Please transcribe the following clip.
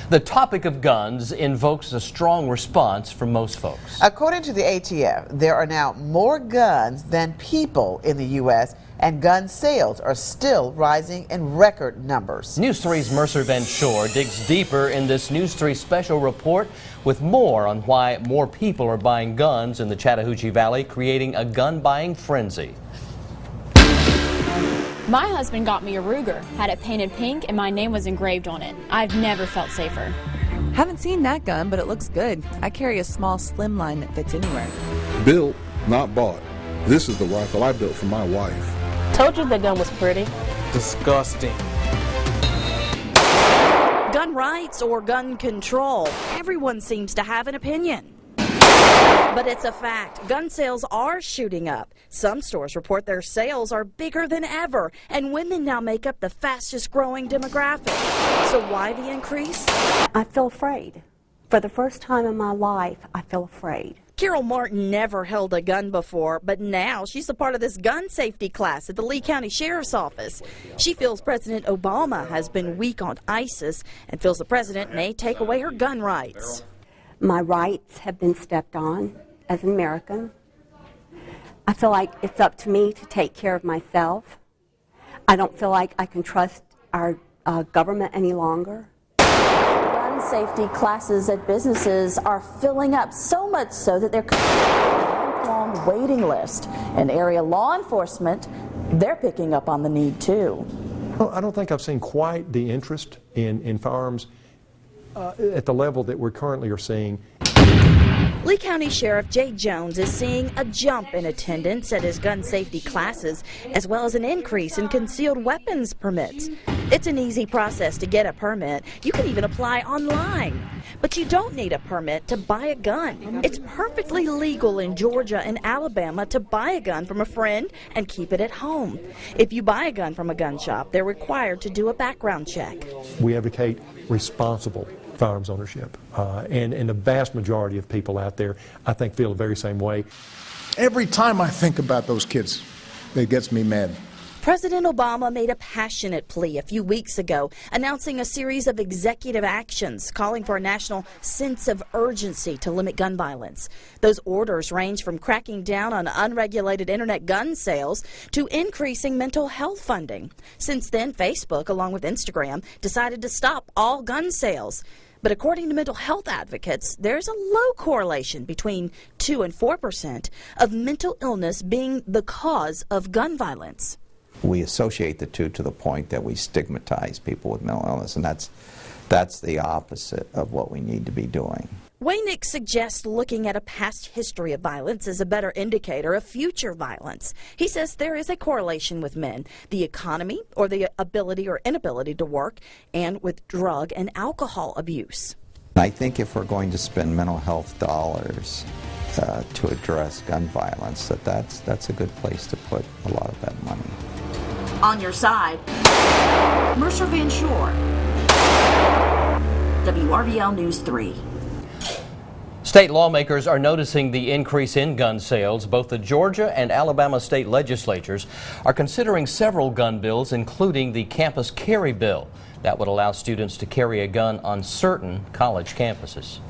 The topic of guns invokes a strong response from most folks. According to the ATF, there are now more guns than people in the U.S., and gun sales are still rising in record numbers. News 3's Mercer Van Shore digs deeper in this News 3 special report with more on why more people are buying guns in the Chattahoochee Valley, creating a gun buying frenzy. My husband got me a Ruger, had it painted pink, and my name was engraved on it. I've never felt safer. Haven't seen that gun, but it looks good. I carry a small slimline that fits anywhere. Built, not bought. This is the rifle I built for my wife. Told you the gun was pretty. Disgusting. Gun rights or gun control, everyone seems to have an opinion. But it's a fact, gun sales are shooting up. Some stores report their sales are bigger than ever, and women now make up the fastest growing demographic. So why the increase? I feel afraid. For the first time in my life, I feel afraid. Carol Martin never held a gun before, but now she's a part of this gun safety class at the Lee County Sheriff's Office. She feels President Obama has been weak on ISIS and feels the president may take away her gun rights. My rights have been stepped on as an American. I feel like it's up to me to take care of myself. I don't feel like I can trust our government any longer. Gun safety classes at businesses are filling up, so much so that they're a long waiting list. And area law enforcement, they're picking up on the need too. Well, I don't think I've seen quite the interest in firearms at the level that we currently are seeing. Lee County Sheriff Jay Jones is seeing a jump in attendance at his gun safety classes, as well as an increase in concealed weapons permits. It's an easy process to get a permit. You can even apply online. But you don't need a permit to buy a gun. It's perfectly legal in Georgia and Alabama to buy a gun from a friend and keep it at home. If you buy a gun from a gun shop, they're required to do a background check. We advocate responsible firearms ownership, and the vast majority of people out there, I think, feel the very same way. Every time I think about those kids, it gets me mad. President Obama made a passionate plea a few weeks ago, announcing a series of executive actions calling for a national sense of urgency to limit gun violence. Those orders range from cracking down on unregulated internet gun sales to increasing mental health funding. Since then, Facebook, along with Instagram, decided to stop all gun sales. But according to mental health advocates, there's a low correlation between 2 and 4% of mental illness being the cause of gun violence. We associate the two to the point that we stigmatize people with mental illness, and that's the opposite of what we need to be doing. Waynick suggests looking at a past history of violence is a better indicator of future violence. He says there is a correlation with men, the economy or the ability or inability to work, and with drug and alcohol abuse. I think if we're going to spend mental health dollars to address gun violence, that's a good place to put a lot of that money. On your side, Mercer Van Shore, WRBL News 3. State lawmakers are noticing the increase in gun sales. Both the Georgia and Alabama state legislatures are considering several gun bills, including the campus carry bill that would allow students to carry a gun on certain college campuses.